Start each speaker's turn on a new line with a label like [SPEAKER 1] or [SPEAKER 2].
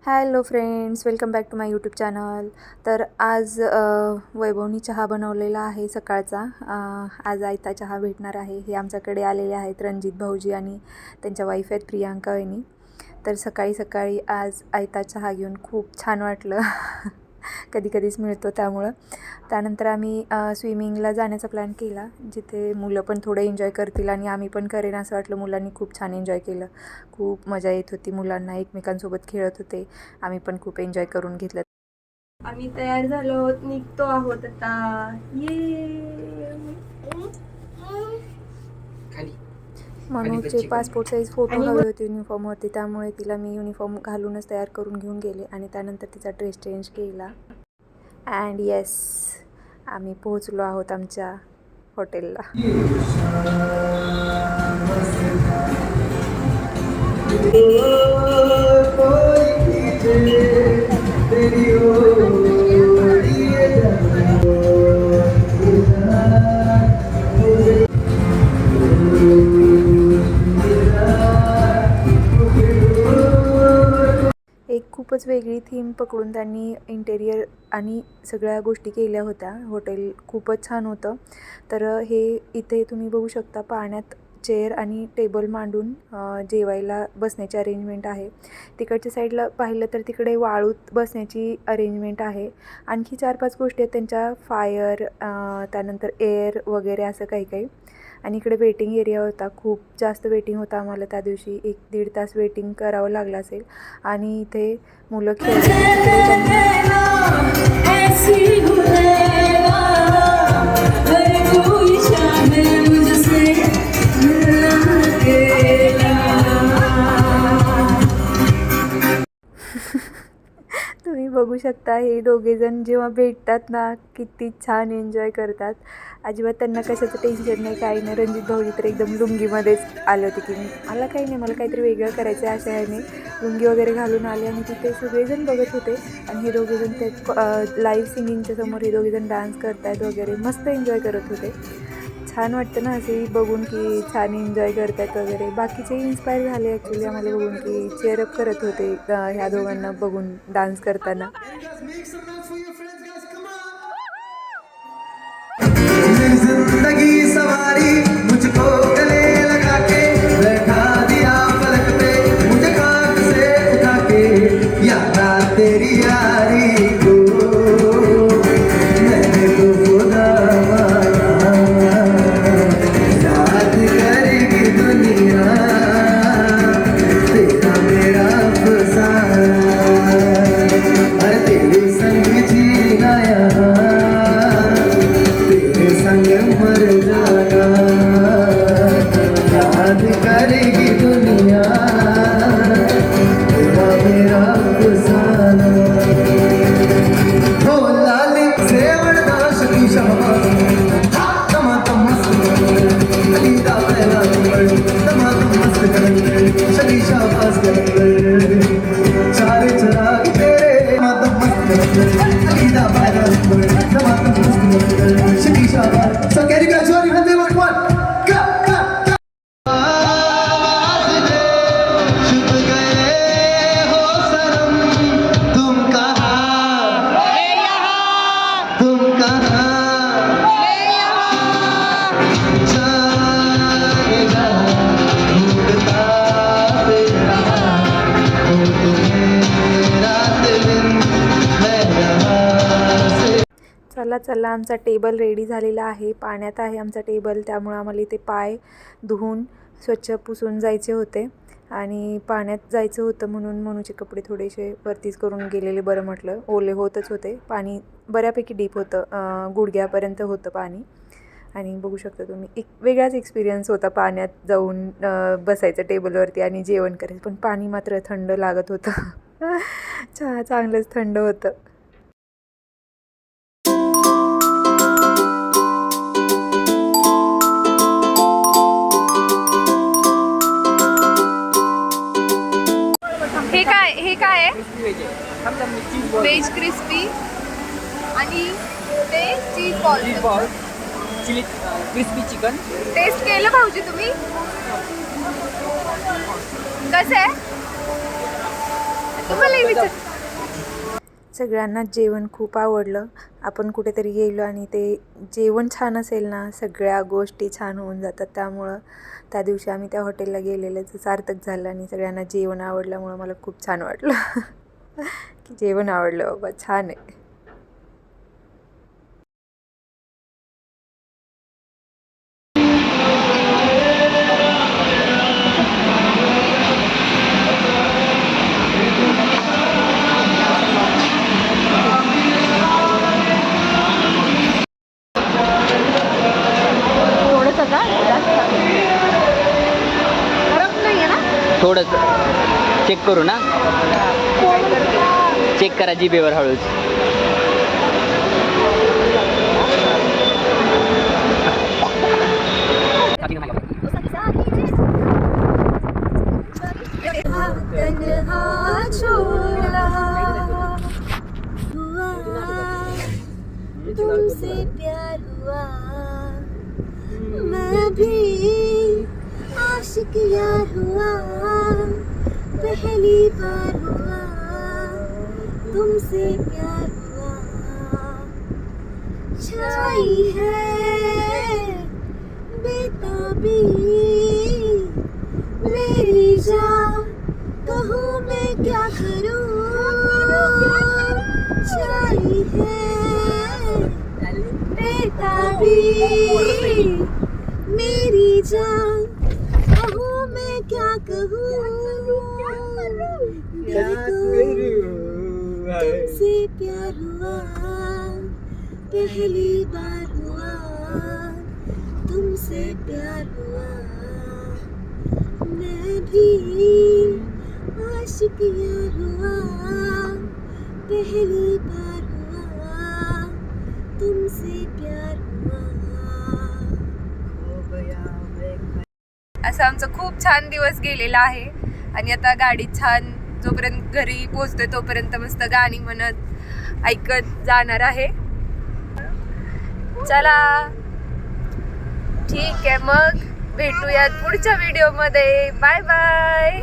[SPEAKER 1] Hello friends, welcome back to my YouTube channel. तर आज वैभवनी चहा बनवलेला आहे सकाळचा. आज आयता चहा भेटणार आहे. हे आमच्याकडे आलेले आहेत रणजित भाऊजी आणि त्यांच्या वाईफ आहेत प्रियांका वहिनी. तर सकाळी सकाळी आज आयता चहा घेऊन खूप छान वाटलं. कधी कधीच मिळतो त्यामुळं. त्यानंतर आम्ही स्विमिंगला जाण्याचा प्लॅन केला, जिथे मुलं पण थोडं एन्जॉय करतील आणि आम्ही पण करेन असं वाटलं. मुलांनी खूप छान एन्जॉय केलं, खूप मजा येत होती. मुलांना एकमेकांसोबत खेळत होते, आम्ही पण खूप एन्जॉय करून घेतलं.
[SPEAKER 2] आम्ही तयार झालो, निघतो आहोत आता.
[SPEAKER 1] मनूचे पासपोर्ट साईज फोटो हवे होते युनिफॉर्मवरती, त्यामुळे तिला मी युनिफॉर्म घालूनच तयार करून घेऊन गेले आणि त्यानंतर तिचा ड्रेस चेंज केला. अँड येस, आम्ही पोहोचलो आहोत आमच्या हॉटेलला. एक खूपच वेगळी थीम पकडून त्यांनी इंटेरियर आणि सगळ्या गोष्टी केल्या होत्या. हॉटेल खूपच छान होतं. तर हे इथे तुम्ही बघू शकता, पाण्यात चेअर आणि टेबल मांडून जेवायला बसण्याची अरेंजमेंट आहे. तिकडच्या साईडला पाहिलं तर तिकडे वाळूत बसण्याची अरेंजमेंट आहे. आणखी 4-5 गोष्टी आहेत त्यांच्या, फायर, त्यानंतर एअर वगैरे असं काही काही. आणि इकडे वेटिंग एरिया होता. खूप जास्त वेटिंग होता आम्हाला त्या दिवशी. 1-1.5 तास वेटिंग करावं लागलं असेल. आणि इथे मुलं तुम्ही बघू शकता, हे दोघेजण जेव्हा भेटतात ना, किती छान एन्जॉय करतात. अजिबात त्यांना कशाचं टेन्शन नाही, काही नाही. रणजित भाऊजी तर एकदम लुंगीमध्येच आले होते की मला काही नाही, मला काहीतरी वेगळं करायचं आहे अशा ह्याने लुंगी वगैरे घालून आले. आणि तिथे सगळेजण बघत होते आणि हे दोघेजण ते लाईव्ह सिंगिंगच्या समोर हे दोघेजण डान्स करतायत वगैरे, मस्त एन्जॉय करत होते. छान वाटतं ना असे बघून की छान एन्जॉय करतात वगैरे. बाकीचे इन्स्पायर झाले ॲक्च्युली आम्हाला बघून, की चेअरअप करत होते ह्या दोघांना बघून डान्स करताना. जिंदगी सवारी मुझको गले लगा के बैठा दिया पलक पे, मुझे खाक से उठा के याद तेरी यारी को मैंने तो खुदा माना, याद करेगी दुनिया तेरा मेरा फसाना, अरे तेरे संग जीना यहाँ, संग मर जाना, याद करेगी दुनिया तेरा मेरा फसाना. हो लाली सेवड़दा शकी शहबाज, तमातम मस्त अलीदा पहला नंबर, तमातम मस्त कलंदर शकी शहबाज कलंदर, चारे चराग तेरे तमातम मस्त कलंदर अलीदा पहला नंबर, तमातम मस्त कलंदर Sakhi Shahbaz. So can you guys join me? They want one. Go, go, go. छुप गए हो सनम, तुम कहाँ, तुम कहाँ, जाएगा ढूंढता फिर रहा हूँ तुम्हें रात दिन, मैं यहाँ से. चला चला, आमचा टेबल रेडी झालेला आहे. पाण्यात आहे आमचा टेबल, त्यामुळे आम्हाला इथे पाय धुवून स्वच्छ पुसून जायचे होते. आणि पाण्यात जायचं होतं म्हणून मनूचे कपडे थोडेसे वरतीच करून गेलेले बरं म्हटलं. ओले होतच होते, पाणी बऱ्यापैकी डीप होतं, गुडघ्यापर्यंत होतं पाणी. आणि बघू शकता तुम्ही, एक वेगळाच एक्सपिरियन्स होता पाण्यात जाऊन बसायचं टेबलवरती आणि जेवण करायचं. पण पाणी मात्र थंड लागत होतं. चांगलंच थंड होतं. हे काय आहे? व्हेज क्रिस्पी आणि ते cheese ball,
[SPEAKER 3] chilli crispy chicken.
[SPEAKER 1] Taste केलं भाऊजी तुम्ही? कसं आहे? मलाही विचार. सगळ्यांना जेवण खूप आवडलं. आपण कुठेतरी गेलो आणि ते जेवण छान असेल ना, सगळ्या गोष्टी छान होऊन जातात. त्यामुळं त्या दिवशी आम्ही त्या हॉटेलला गेलेल्याचं सार्थक झालं आणि सगळ्यांना जेवण आवडल्यामुळं मला खूप छान वाटलं की जेवण आवडलं बाबा, छान आहे. थोडंसं का गरम नाही आहे ना?
[SPEAKER 3] थोडंसं चेक करू ना. चेक करा जिभेवर हळूच.
[SPEAKER 2] तन्हा छोड़ा हुआ, तुमसे प्यार हुआ, मैं भी आशिक यार हुआ, पहली बार हुआ, तुमसे प्यार हुआ, छाई है बेताबी मेरी जान, कहूँ मैं क्या करूँ, छाई है बेताबी मेरी जान, कहूँ मैं क्या कहूँ, दिल को तुमसे प्यार हुआ, पहली बार हुआ, तुमसे प्यार हुआ, मैं भी आशिक यार हुआ, पहली बार हुआ, तुमसे प्यार हुआ.
[SPEAKER 1] असं आमचं खूप छान दिवस गेलेला आहे आणि आता गाडी छान जोपर्यंत घरी पोहोचतोय तोपर्यंत मस्त गाणी म्हणत ऐकत जाणार आहे. चला ठीक आहे, मग भेटूयात पुढच्या व्हिडिओमध्ये. Bye bye.